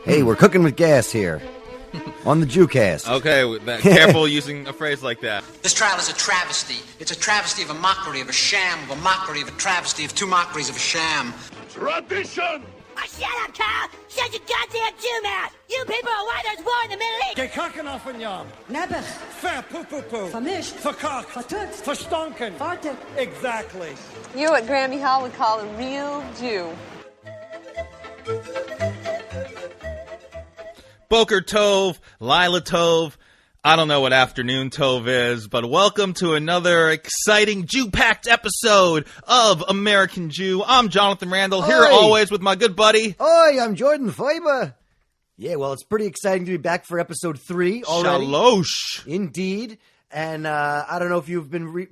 Hey, we're cooking with gas here on the Jewcast. Okay, careful using a phrase like that. This trial is a travesty. It's a travesty of a mockery, of a sham, of a mockery, of a travesty, of two mockeries, of a sham. Tradition! Oh, shut up, Carl! Shut your goddamn Jew mouth! You people are why there's war in the Middle East! Gekakken af een jam. Nebbig. Verpoepoepoe. Vermischt. Verkakt. Vertut. Verstonken. Fartig. Exactly. You're what Grammy Hall would call a real Jew. Boker Tov, Lila Tov. I don't know what afternoon Tov is, but welcome to another exciting Jew-packed episode of American Jew. I'm Jonathan Randall, here always with my good buddy. Oi, I'm Jordan Feiber. Yeah, well, it's pretty exciting to be back for episode 3 already. Shalosh. Indeed. And I don't know if you've been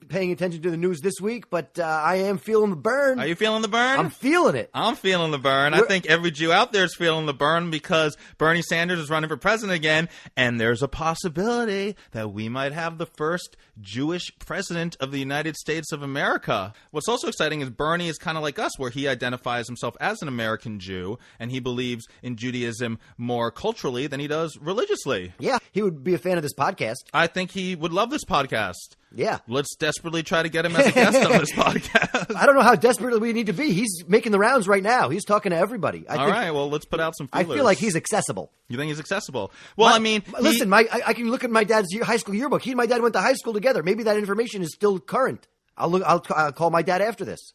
paying attention to the news this week, but I am feeling the burn. Are you feeling the burn? I'm feeling it. I'm feeling the burn. I think every Jew out there is feeling the burn because Bernie Sanders is running for president again, and there's a possibility that we might have the first Jewish president of the United States of America. What's also exciting is Bernie is kind of like us, where he identifies himself as an American Jew, and he believes in Judaism more culturally than he does religiously. Yeah, he would be a fan of this podcast. I think he would love this podcast. Yeah. Let's desperately try to get him as a guest on this podcast. I don't know how desperately we need to be. He's making the rounds right now. He's talking to everybody. All right, well, let's put out some feelers. I feel like he's accessible. You think he's accessible? Well, Listen, I can look at my dad's high school yearbook. He and my dad went to high school together. Maybe that information is still current. I'll call my dad after this.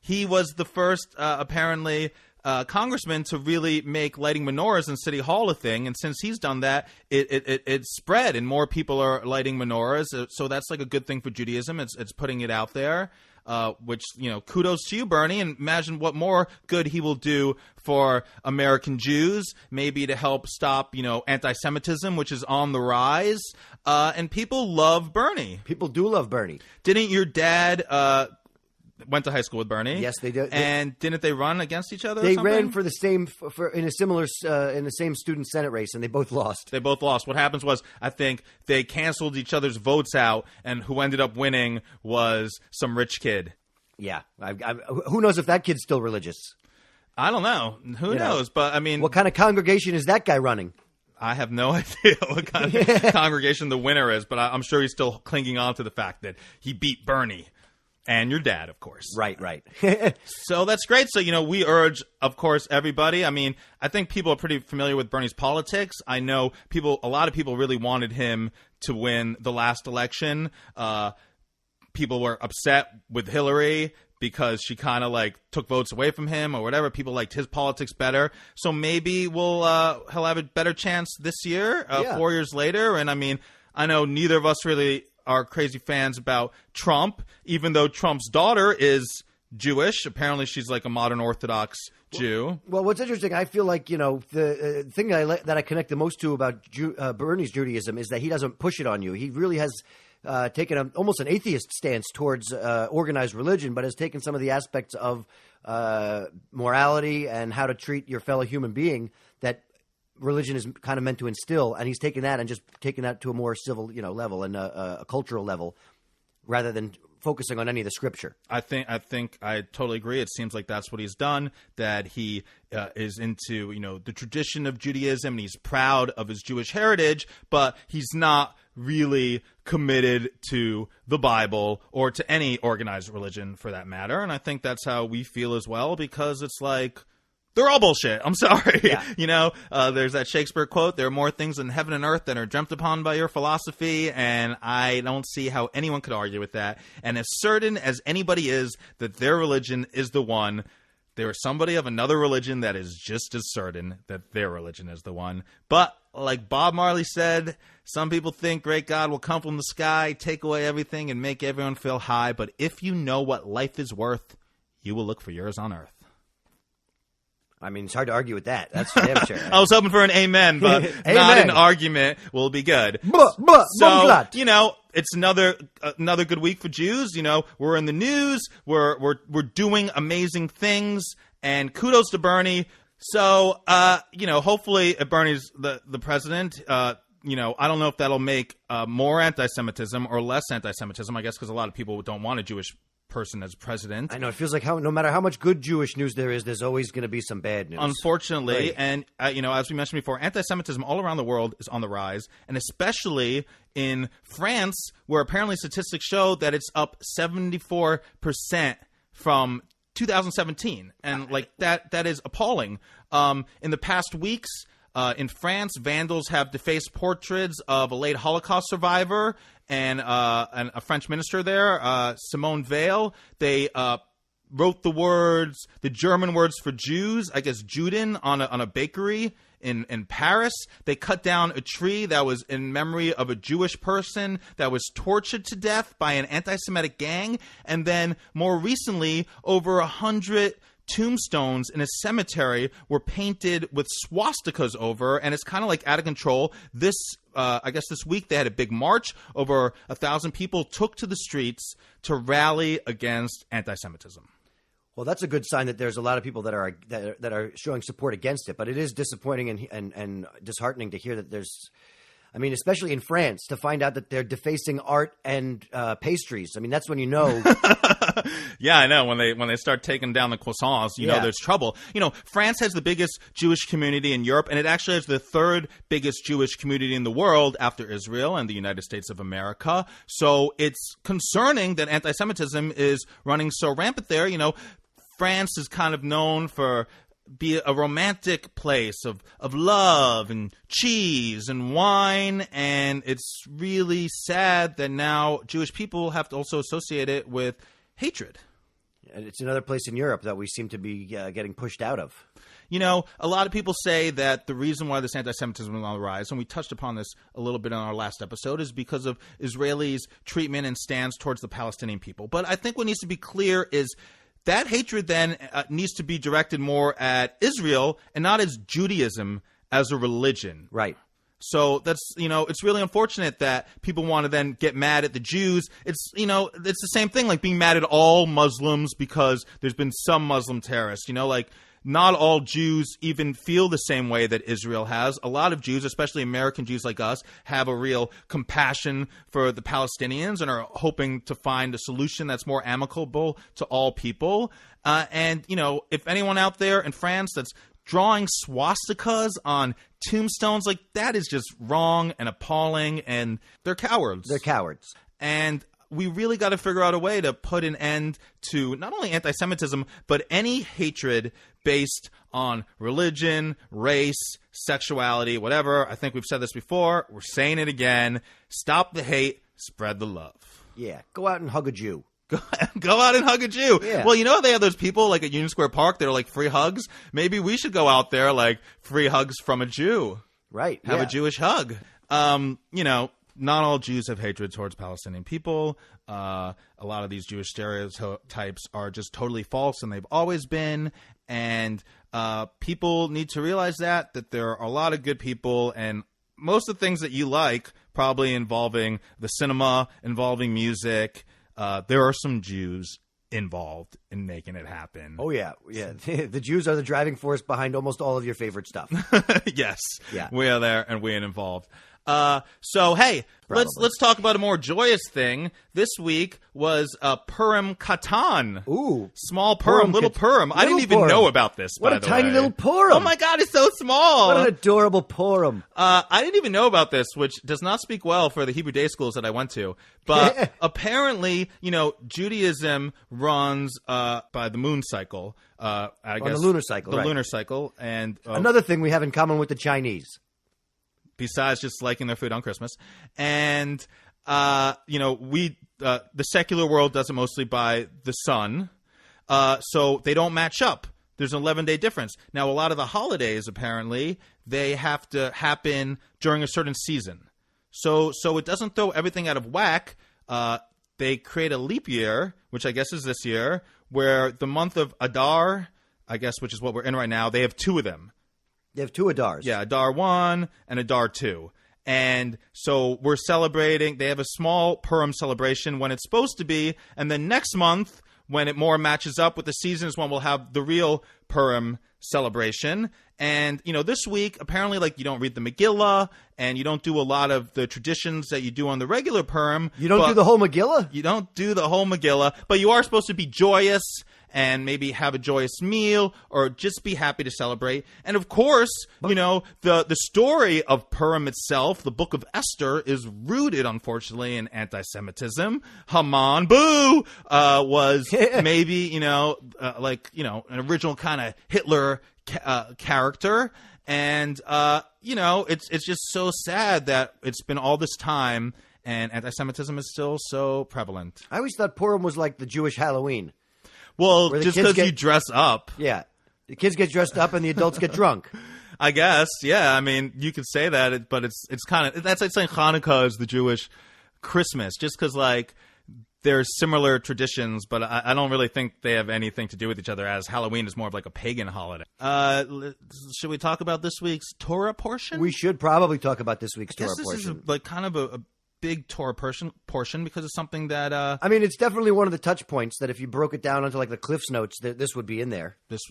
He was the first, apparently, congressman to really make lighting menorahs in City Hall a thing, and since he's done that, it spread, and more people are lighting menorahs. So that's like a good thing for Judaism. It's putting it out there. Which, kudos to you, Bernie, and imagine what more good he will do for American Jews, maybe to help stop, anti-Semitism, which is on the rise. And people love Bernie. People do love Bernie. Didn't your dad went to high school with Bernie? Yes, they did. And didn't they run against each other? They ran for the same in the same student senate race, and they both lost. They both lost. What happens was, I think they canceled each other's votes out, and who ended up winning was some rich kid. Yeah, who knows if that kid's still religious? I don't know. Who knows? But I mean, what kind of congregation is that guy running? I have no idea what kind of congregation the winner is, but I'm sure he's still clinging on to the fact that he beat Bernie. And your dad, of course. Right. So that's great. So, we urge, of course, everybody. I mean, I think people are pretty familiar with Bernie's politics. I know a lot of people really wanted him to win the last election. People were upset with Hillary because she kind of took votes away from him or whatever. People liked his politics better. So maybe he'll have a better chance this year, 4 years later. And I mean, I know neither of us really are crazy fans about Trump, even though Trump's daughter is Jewish. Apparently, she's like a modern Orthodox Jew. Well, what's interesting, I feel like, the thing that I connect the most to about Bernie's Judaism is that he doesn't push it on you. He really has taken almost an atheist stance towards organized religion, but has taken some of the aspects of morality and how to treat your fellow human being that religion is kind of meant to instill, and he's taken that and just taken that to a more civil, level and a cultural level, rather than focusing on any of the scripture. I think I totally agree. It seems like that's what he's done. That he is into the tradition of Judaism, and he's proud of his Jewish heritage, but he's not really committed to the Bible or to any organized religion for that matter. And I think that's how we feel as well, because it's like, they're all bullshit. I'm sorry. Yeah. There's that Shakespeare quote, there are more things in heaven and earth that are dreamt upon by your philosophy, and I don't see how anyone could argue with that. And as certain as anybody is that their religion is the one, there is somebody of another religion that is just as certain that their religion is the one. But like Bob Marley said, some people think great God will come from the sky, take away everything, and make everyone feel high. But if you know what life is worth, you will look for yours on earth. I mean, it's hard to argue with that. That's for damn sure. I was hoping for an amen, but not an argument will be good. So, it's another good week for Jews. We're in the news. We're doing amazing things, and kudos to Bernie. So, hopefully Bernie's the president. I don't know if that'll make more anti-Semitism or less anti-Semitism, I guess, because a lot of people don't want a Jewish person as president. I know. It feels like no matter how much good Jewish news there is, there's always going to be some bad news. Unfortunately. Right. And, as we mentioned before, anti-Semitism all around the world is on the rise, and especially in France, where apparently statistics show that it's up 74% from 2017. And, that is appalling. In the past weeks, in France, vandals have defaced portraits of a late Holocaust survivor and a French minister there, Simone Veil. They wrote the German words for Jews, I guess Juden, on a bakery in Paris. They cut down a tree that was in memory of a Jewish person that was tortured to death by an anti-Semitic gang. And then more recently, over 100 tombstones in a cemetery were painted with swastikas over, and it's kind of out of control. I guess this week they had a big march. Over 1,000 people took to the streets to rally against anti-Semitism. Well, that's a good sign that there's a lot of people that are showing support against it. But it is disappointing and disheartening to hear that there's, especially in France, to find out that they're defacing art and pastries. That's when you know. Yeah, I know. When they start taking down the croissants, you know there's trouble. France has the biggest Jewish community in Europe, and it actually has the third biggest Jewish community in the world after Israel and the United States of America. So it's concerning that anti-Semitism is running so rampant there. France is kind of known for be a romantic place of love and cheese and wine, and it's really sad that now Jewish people have to also associate it with hatred. And it's another place in Europe that we seem to be getting pushed out of. A lot of people say that the reason why this anti-Semitism is on the rise, and we touched upon this a little bit in our last episode, is because of Israelis' treatment and stance towards the Palestinian people. But I think what needs to be clear is that hatred then needs to be directed more at Israel and not as Judaism as a religion. Right. So that's, it's really unfortunate that people want to then get mad at the Jews. It's, it's the same thing like being mad at all Muslims because there's been some Muslim terrorists, not all Jews even feel the same way that Israel has. A lot of Jews, especially American Jews like us, have a real compassion for the Palestinians and are hoping to find a solution that's more amicable to all people. And if anyone out there in France that's drawing swastikas on tombstones, that is just wrong and appalling, and they're cowards. They're cowards. And we really got to figure out a way to put an end to not only anti-Semitism, but any hatred based on religion, race, sexuality, whatever. I think we've said this before. We're saying it again. Stop the hate. Spread the love. Yeah. Go out and hug a Jew. Go out and hug a Jew. Yeah. Well, they have those people at Union Square Park that are free hugs. Maybe we should go out there free hugs from a Jew. Right. Have a Jewish hug. Not all Jews have hatred towards Palestinian people. A lot of these Jewish stereotypes are just totally false, and they've always been. And people need to realize that there are a lot of good people, and most of the things that you like, probably involving the cinema, involving music, there are some Jews involved in making it happen. Oh, yeah. Yeah. The Jews are the driving force behind almost all of your favorite stuff. Yes. Yeah. We are there, and we're involved. So hey, let's talk about a more joyous thing. This week was Purim Katan. Ooh, small Purim, little Purim. I didn't even know about this. What by a the tiny way. little Purim! Oh my God, it's so small. What an adorable Purim. I didn't even know about this, which does not speak well for the Hebrew day schools that I went to. But apparently, Judaism runs by the moon cycle. I guess on the lunar cycle. The right. lunar cycle, and another thing we have in common with the Chinese. Besides just liking their food on Christmas. And, the secular world does it mostly by the sun. So they don't match up. There's an 11-day difference. Now, a lot of the holidays, apparently, they have to happen during a certain season. So it doesn't throw everything out of whack. They create a leap year, which I guess is this year, where the month of Adar, I guess, which is what we're in right now, they have two of them. They have two Adars. Yeah, Adar 1 and Adar 2. And so we're celebrating. They have a small Purim celebration when it's supposed to be. And then next month, when it more matches up with the season, is when we'll have the real Purim celebration. And, this week, apparently, you don't read the Megillah, and you don't do a lot of the traditions that you do on the regular Purim. You don't do the whole Megillah? You don't do the whole Megillah, but you are supposed to be joyous and maybe have a joyous meal or just be happy to celebrate. And, of course, the story of Purim itself, the book of Esther, is rooted, unfortunately, in anti-Semitism. Haman, boo, was maybe, an original kind of Hitler character. And, it's just so sad that it's been all this time and anti-Semitism is still so prevalent. I always thought Purim was like the Jewish Halloween. Well, just because you dress up. Yeah. The kids get dressed up and the adults get drunk. I guess, yeah. I mean, you could say that, but it's kind of – that's like saying Hanukkah is the Jewish Christmas just because, there's similar traditions, but I don't really think they have anything to do with each other, as Halloween is more of a pagan holiday. Should we talk about this week's Torah portion? We should probably talk about this week's Torah portion. This is kind of a big Torah portion because it's something that I mean, it's definitely one of the touch points that if you broke it down onto the Cliff's Notes, this would be in there. This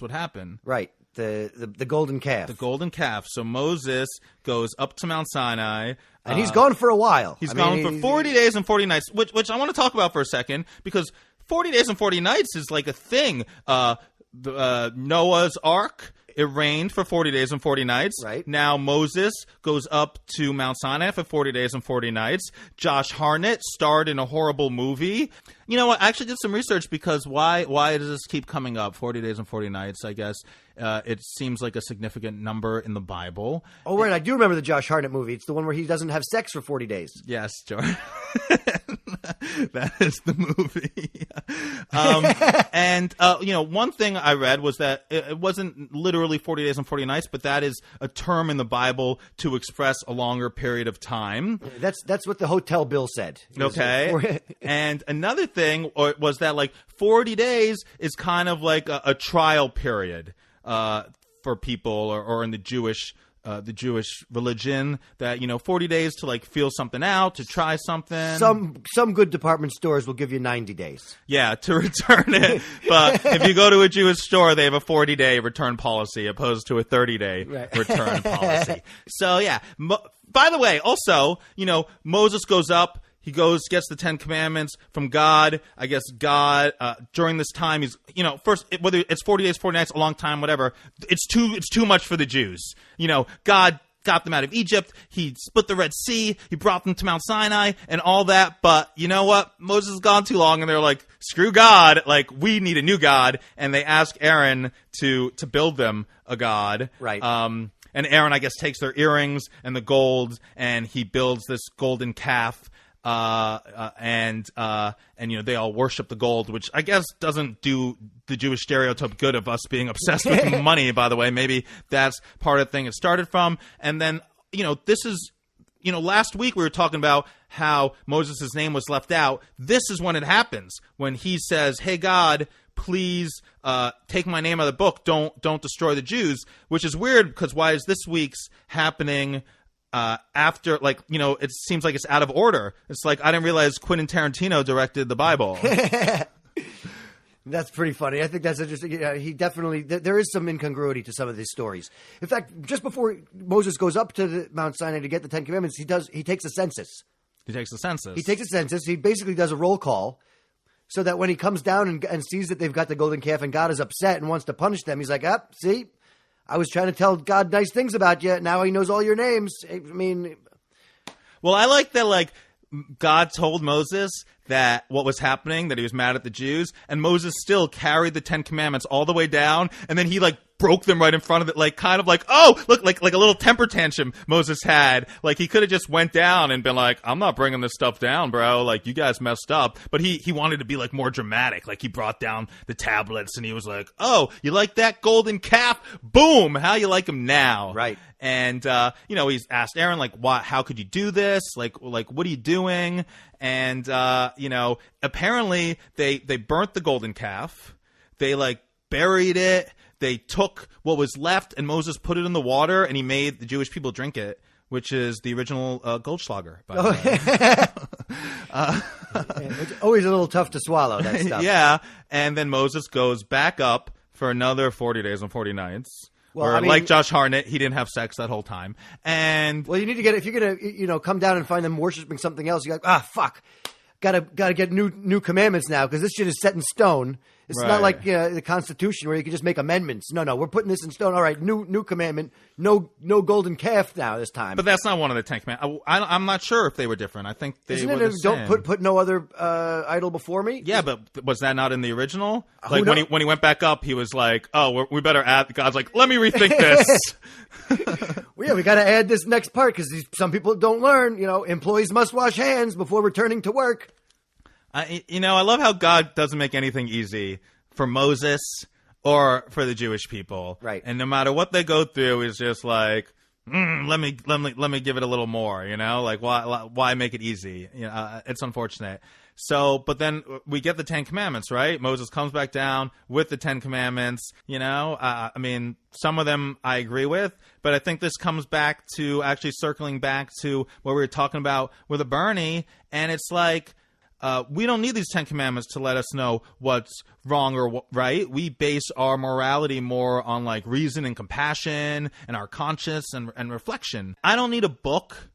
would happen. Right. The golden calf. The golden calf. So Moses goes up to Mount Sinai. And he's gone for a while. He's gone for 40 days and 40 nights, which I want to talk about for a second, because 40 days and 40 nights is a thing. Noah's Ark, it rained for 40 days and 40 nights. Right. Now Moses goes up to Mount Sinai for 40 days and 40 nights. Josh Hartnett starred in a horrible movie. You know what? I actually did some research because why does this keep coming up? 40 days and 40 nights, I guess. It seems like a significant number in the Bible. Oh, right. I do remember the Josh Hartnett movie. It's the one where he doesn't have sex for 40 days. Yes, George. That is the movie. One thing I read was that it wasn't literally 40 days and 40 nights, but that is a term in the Bible to express a longer period of time. That's what the hotel bill said. Okay. And another thing was that 40 days is kind of like a trial period for people or in the Jewish religion, that 40 days to feel something out, to try something. Some good department stores will give you 90 days. Yeah, to return it. But if you go to a Jewish store, they have a 40-day return policy opposed to a 30-day return policy. So yeah. By the way, also, Moses goes up. He gets the 10 Commandments from God. I guess God, during this time, he's, first, whether it's 40 days, 40 nights, a long time, whatever, it's too much for the Jews. God got them out of Egypt. He split the Red Sea. He brought them to Mount Sinai and all that. But you know what? Moses has gone too long, and they're like, screw God. We need a new God. And they ask Aaron to build them a God. Right. And Aaron, I guess, takes their earrings and the gold, and he builds this golden calf. And they all worship the gold, which I guess doesn't do the Jewish stereotype good of us being obsessed with money, by the way. Maybe that's part of the thing it started from. And then, this is, last week we were talking about how Moses' name was left out. This is when it happens, when he says, hey, God, please take my name out of the book. Don't destroy the Jews, which is weird because why is this week's happening after, it seems like it's out of order. It's I didn't realize Quentin Tarantino directed the Bible. That's pretty funny. I think that's interesting. Yeah, he definitely, there is some incongruity to some of these stories. In fact, just before Moses goes up to the Mount Sinai to get the 10 Commandments, he takes a census. He takes a census. He basically does a roll call so that when he comes down and sees that they've got the golden calf and God is upset and wants to punish them, he's like, see? I was trying to tell God nice things about you. Now he knows all your names. I mean, well, I like that. God told Moses that what was happening, that he was mad at the Jews, and Moses still carried the 10 Commandments all the way down, and then he broke them right in front of it, oh, look, like a little temper tantrum Moses had. He could have just went down and been like, I'm not bringing this stuff down, bro. You guys messed up. But he wanted to be more dramatic. He brought down the tablets and he was like, oh, you like that golden calf? Boom. How you like him now? Right. And, he's asked Aaron, how could you do this? What are you doing? And, apparently they burnt the golden calf. They buried it. They took what was left, and Moses put it in the water, and he made the Jewish people drink it, which is the original Goldschlager, by the way. It's always a little tough to swallow, that stuff. Yeah, and then Moses goes back up for another 40 days and 40 nights. Well, or I mean, like Josh Hartnett, he didn't have sex that whole time. And well, you need to get, if you're gonna, come down and find them worshiping something else, you're like, fuck, gotta get new commandments now because this shit is set in stone. It's not like the Constitution where you can just make amendments. No, we're putting this in stone. All right, new commandment. No golden calf now this time. But that's not one of the 10 commandments. I'm not sure if they were different. I think they Isn't were it the don't same. put no other idol before me? Yeah, but was that not in the original? Like knows? when he went back up, he was like, "Oh, we better add." God's like, "Let me rethink this." Well, yeah, we got to add this next part because some people don't learn. Employees must wash hands before returning to work. I love how God doesn't make anything easy for Moses or for the Jewish people, right? And no matter what they go through, is just like, let me give it a little more, like why make it easy? It's unfortunate. So, but then we get the 10 Commandments, right? Moses comes back down with the 10 Commandments. I mean, some of them I agree with, but I think this comes back to actually circling back to what we were talking about with a Bernie, and it's like. We don't need these 10 Commandments to let us know what's wrong or right. We base our morality more on like reason and compassion and our conscience and reflection. I don't need a book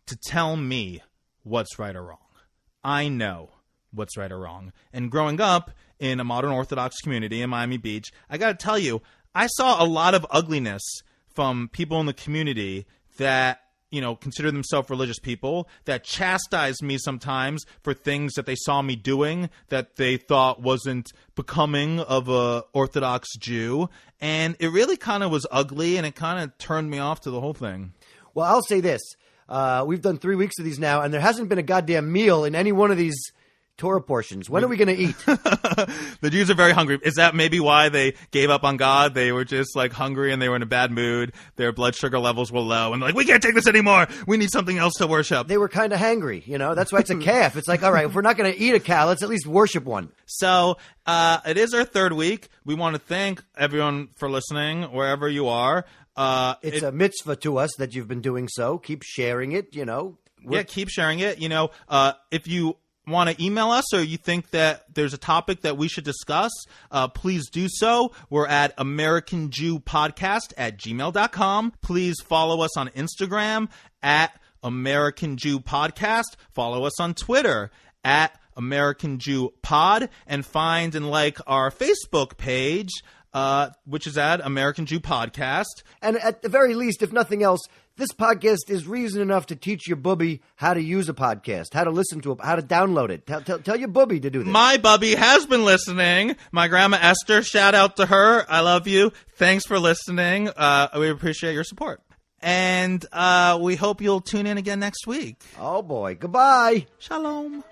to tell me what's right or wrong. I know what's right or wrong. And growing up in a modern Orthodox community in Miami Beach, I got to tell you, I saw a lot of ugliness from people in the community that consider themselves religious people, that chastised me sometimes for things that they saw me doing that they thought wasn't becoming of a Orthodox Jew. And it really kind of was ugly, and it kind of turned me off to the whole thing. Well, I'll say this. We've done 3 weeks of these now, and there hasn't been a goddamn meal in any one of these Torah portions. When are we going to eat? The Jews are very hungry. Is that maybe why they gave up on God? They were just like hungry and they were in a bad mood. Their blood sugar levels were low and like, we can't take this anymore. We need something else to worship. They were kind of hangry, That's why it's a calf. It's like, all right, if we're not going to eat a cow, let's at least worship one. So it is our 3rd week. We want to thank everyone for listening wherever you are. It's a mitzvah to us that you've been doing so. Keep sharing it, Yeah, keep sharing it. If you want to email us or you think that there's a topic that we should discuss, please do so. We're at AmericanJewPodcast@gmail.com. Please follow us on Instagram at AmericanJewPodcast. Follow us on Twitter at AmericanJewPod, and find and like our Facebook page, which is at American Jew Podcast. And at the very least, if nothing else, this podcast is reason enough to teach your bubby how to use a podcast, how to listen to it, how to download it. Tell your bubby to do this. My bubby has been listening. My grandma Esther, shout out to her. I love you. Thanks for listening. We appreciate your support. And we hope you'll tune in again next week. Oh, boy. Goodbye. Shalom.